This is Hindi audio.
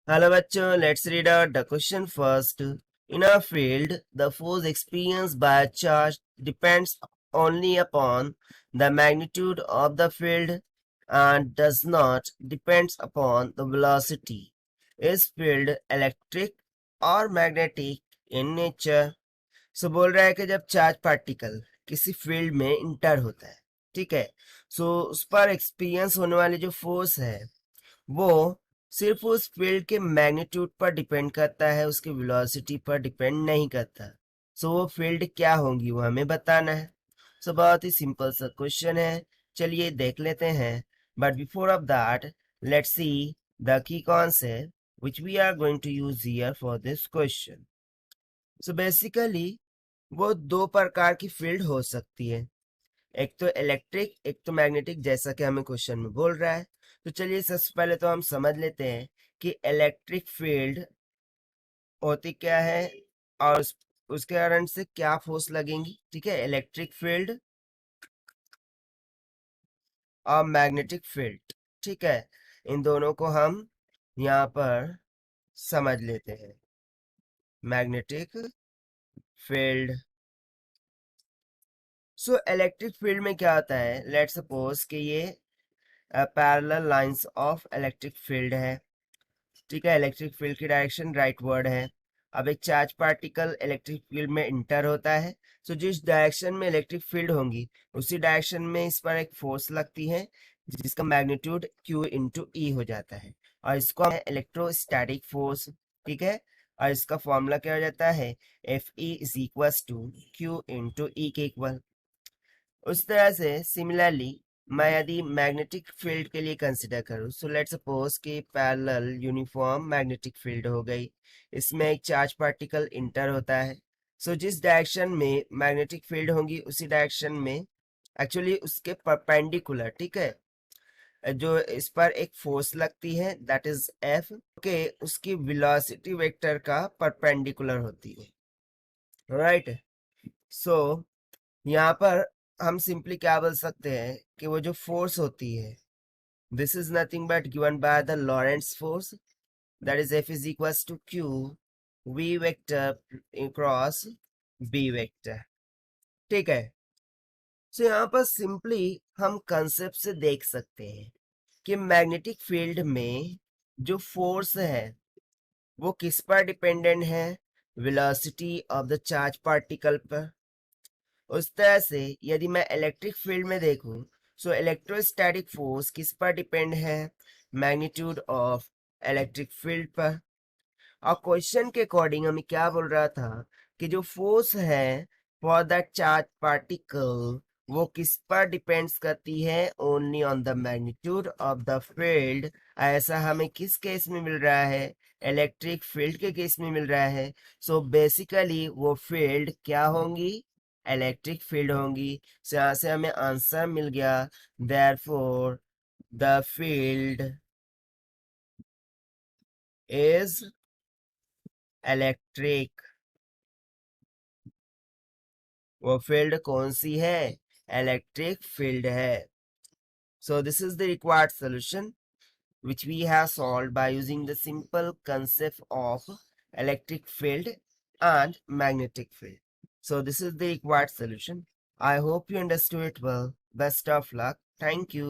Hello bachcho, let's read out the question first. In a field, the force experienced by a charge depends only upon the magnitude of the field and does not depends upon the velocity. Is field electric or magnetic in nature? सो बोल रहा है कि जब चार्ज पार्टिकल किसी फील्ड में इंटर होता है, ठीक है, सो उस पर एक्सपीरियंस होने वाली जो फोर्स है वो सिर्फ उस फील्ड के मैग्नीट्यूड पर डिपेंड करता है, उसकी वेलोसिटी पर डिपेंड नहीं करता। सो वो फील्ड क्या होंगी वो हमें बताना है। सो बहुत ही सिंपल सा क्वेश्चन है, चलिए देख लेते हैं। But before of that let's see the key concept which we are going to use here for this question. So basically वो दो प्रकार की फील्ड हो सकती है, एक तो इलेक्ट्रिक एक तो मैग्नेटिक, जैसा कि हमें क्वेश्चन में बोल रहा है। तो चलिए सबसे पहले तो हम समझ लेते हैं कि इलेक्ट्रिक फील्ड होती क्या है और उसके कारण से क्या फोर्स लगेंगी। ठीक है, इलेक्ट्रिक फील्ड और मैग्नेटिक फील्ड। ठीक है, इन दोनों को हम यहाँ पर समझ लेते हैं। Magnetic field, so electric field में क्या होता है, लेट्स सपोज कि ये parallel lines of electric field है। ठीक है, इलेक्ट्रिक फील्ड की डायरेक्शन राइट वर्ड है। अब एक चार्ज पार्टिकल इलेक्ट्रिक फील्ड में इंटर होता है, सो जिस डायरेक्शन में इलेक्ट्रिक फील्ड होंगी उसी डायरेक्शन में इस पर एक फोर्स लगती है जिसका मैग्नीट्यूड Q इंटू ई हो जाता है, और इसको हम इलेक्ट्रोस्टैटिक फोर्स। ठीक है, और इसका फॉर्मूला क्या हो जाता है, F E is equal to Q into E के इक्वल। उस तरह से सिमिलरली मैं यदि मैग्नेटिक फील्ड के लिए कंसिडर करूं, सो लेट सपोज कि पैरेलल यूनिफॉर्म मैग्नेटिक फील्ड हो गई, इसमें एक चार्ज पार्टिकल इंटर होता है। सो जिस डायरेक्शन में मैग्नेटिक फील्ड होंगी उसी डायरेक्शन में एक्चुअली उसके परपेंडिकुलर, ठीक है, जो इस पर एक फोर्स लगती है दैट इज एफ के उसकी वेलोसिटी वेक्टर का परपेंडिकुलर होती है। राइट, सो यहाँ पर हम सिंपली क्या बोल सकते हैं कि वो जो फोर्स होती है this is nothing but given by the Lorentz force, that is F is equals to Q V vector cross B vector. ठीक है, सो यहाँ पर सिंपली हम कंसेप्ट से देख सकते हैं कि मैग्नेटिक फील्ड में जो फोर्स है वो किस पर डिपेंडेंट है, velocity of the charge particle पर। उस तरह से यदि मैं इलेक्ट्रिक फील्ड में देखूं, सो इलेक्ट्रोस्टैटिक फोर्स किस पर डिपेंड है, मैग्नीट्यूड ऑफ इलेक्ट्रिक फील्ड पर। और क्वेश्चन के अकॉर्डिंग हमें क्या बोल रहा था कि जो फोर्स है फॉर दैट चार्ज पार्टिकल वो किस पर डिपेंड्स करती है, only on the magnitude of the field. ऐसा हमें किस केस में मिल रहा है, इलेक्ट्रिक फील्ड के केस में मिल रहा है। सो बेसिकली वो फील्ड क्या होंगी, इलेक्ट्रिक फील्ड होंगी। so, यहाँ से हमें आंसर मिल गया, therefore the field is electric. वो फील्ड कौन सी है, इलेक्ट्रिक फील्ड है। So this is the required solution which we have solved by using the simple concept of electric field and magnetic field. So this is the required solution. I hope you understood it well. Best of luck. Thank you.